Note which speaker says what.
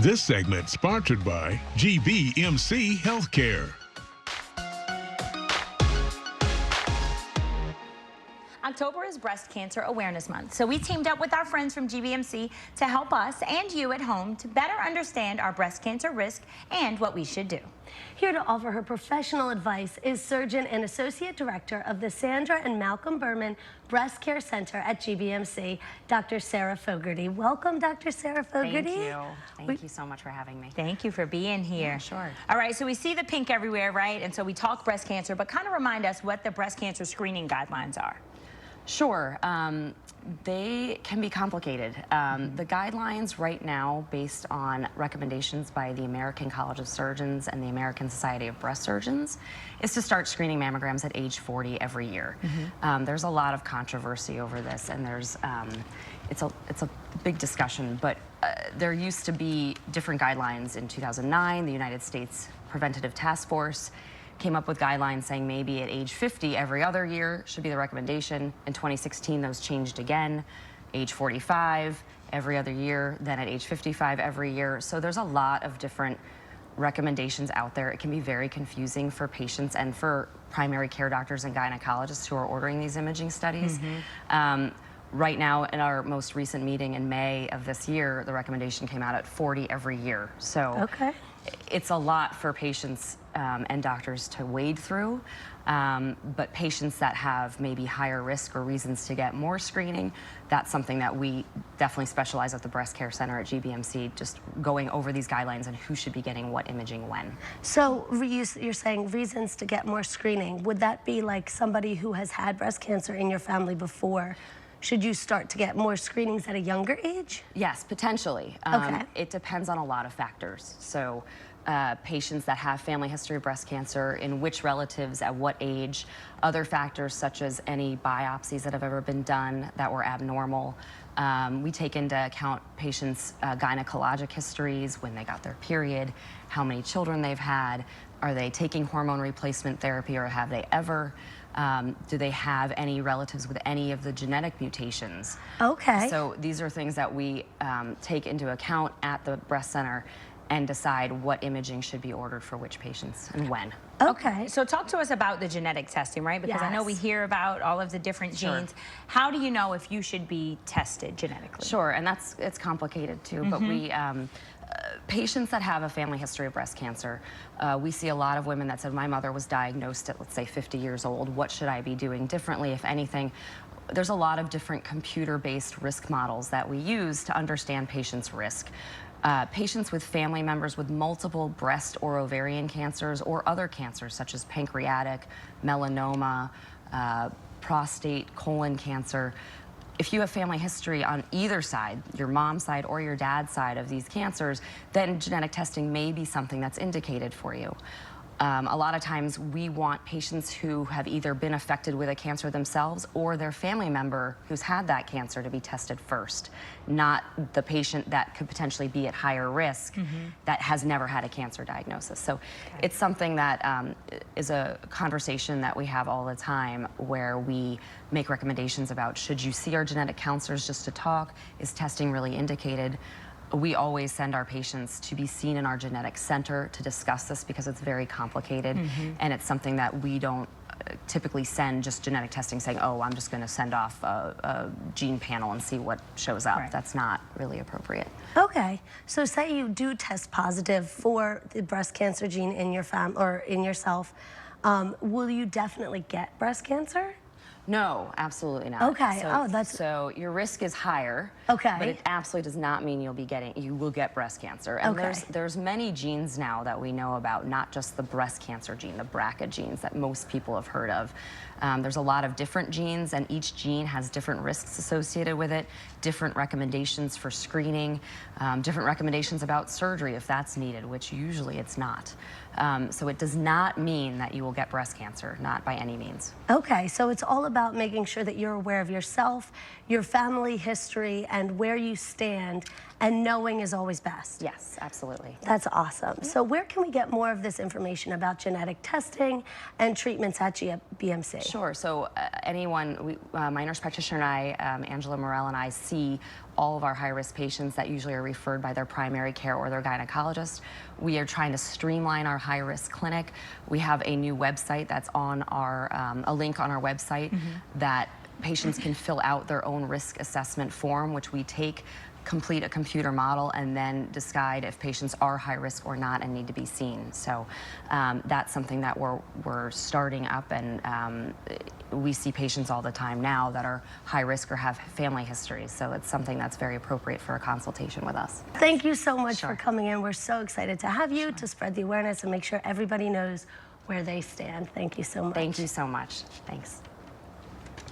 Speaker 1: This segment sponsored by GBMC Healthcare.
Speaker 2: October is Breast Cancer Awareness Month, so we teamed up with our friends from GBMC to help us and you at home to better understand our breast cancer risk and what we should do.
Speaker 3: Here to offer her professional advice is Surgeon and Associate Director of the Sandra and Malcolm Berman Breast Care Center at GBMC, Dr. Sara Fogarty. Welcome, Dr. Sara Fogarty.
Speaker 4: Thank you. Thank you so much for having me.
Speaker 2: Thank you for being here.
Speaker 4: Yeah, sure.
Speaker 2: All right, so we see the pink everywhere, right? And so we talk breast cancer, but kind of remind us what the breast cancer screening guidelines are.
Speaker 4: Sure. They can be complicated. The guidelines right now, based on recommendations by the American College of Surgeons and the American Society of Breast Surgeons, is to start screening mammograms at age 40 every year. There's a lot of controversy over this, and it's a big discussion, but there used to be different guidelines. In 2009, the United States Preventative Task Force came up with guidelines saying maybe at age 50 every other year should be the recommendation. In 2016, those changed again, age 45 every other year, then at age 55 every year. So there's a lot of different recommendations out there. It can be very confusing for patients and for primary care doctors and gynecologists who are ordering these imaging studies. Right now, in our most recent meeting in May of this year, the recommendation came out at 40 every year. So it's a lot for patients and doctors to wade through, but patients that have maybe higher risk or reasons to get more screening, that's something that we definitely specialize at the Breast Care Center at GBMC, just going over these guidelines and who should be getting what imaging when.
Speaker 3: So you're saying reasons to get more screening. Would that be like somebody who has had breast cancer in your family before? Should you start to get more screenings at a younger age?
Speaker 4: Yes, potentially. It depends on a lot of factors. So patients that have family history of breast cancer, in which relatives, at what age, other factors such as any biopsies that have ever been done that were abnormal. We take into account patients' gynecologic histories, when they got their period, how many children they've had, are they taking hormone replacement therapy or have they ever? Do they have any relatives with any of the genetic mutations? So these are things that we take into account at the breast center and decide what imaging should be ordered for which patients and when.
Speaker 2: So talk to us about the genetic testing, right? Because I know we hear about all of the different genes. How do you know if you should be tested genetically?
Speaker 4: Sure, and it's complicated too, but we, patients that have a family history of breast cancer, we see a lot of women that said, my mother was diagnosed at, let's say, 50 years old. What should I be doing differently, if anything? There's a lot of different computer-based risk models that we use to understand patients' risk. Patients with family members with multiple breast or ovarian cancers or other cancers such as pancreatic, melanoma, prostate, colon cancer. If you have family history on either side, your mom's side or your dad's side of these cancers, then genetic testing may be something that's indicated for you. A lot of times we want patients who have either been affected with a cancer themselves or their family member who's had that cancer to be tested first, not the patient that could potentially be at higher risk that has never had a cancer diagnosis. So it's something that is a conversation that we have all the time, where we make recommendations about, should you see our genetic counselors just to talk? Is testing really indicated? We always send our patients to be seen in our genetic center to discuss this, because it's very complicated, and it's something that we don't typically send just genetic testing saying, oh, I'm just going to send off a gene panel and see what shows up. That's not really appropriate.
Speaker 3: So say you do test positive for the breast cancer gene in your or in yourself, will you definitely get breast cancer?
Speaker 4: No, absolutely not. So your risk is higher, but it absolutely does not mean you will get breast cancer. And there's many genes now that we know about, not just the breast cancer gene, the BRCA genes that most people have heard of. There's a lot of different genes, and each gene has different risks associated with it, different recommendations for screening, different recommendations about surgery if that's needed, which usually it's not. So it does not mean that you will get breast cancer, not by any means.
Speaker 3: So it's all about making sure that you're aware of yourself, your family history, and where you stand, and knowing is always best.
Speaker 4: Yes, absolutely.
Speaker 3: That's awesome. So where can we get more of this information about genetic testing and treatments at BMC?
Speaker 4: Sure. So anyone, my nurse practitioner and I, Angela Morell and I, see all of our high-risk patients that usually are referred by their primary care or their gynecologist. We are trying to streamline our high-risk clinic. We have a new website that's on our, a link on our website that patients can fill out their own risk assessment form, which we take, complete a computer model, and then decide if patients are high risk or not and need to be seen. So that's something that we're starting up, and we see patients all the time now that are high risk or have family histories. So it's something that's very appropriate for a consultation with us.
Speaker 3: Thank you so much
Speaker 4: Sure.
Speaker 3: for coming in. We're so excited to have you to spread the awareness and make sure everybody knows where they stand. Thank you so much.
Speaker 4: Thank you so much. Thanks.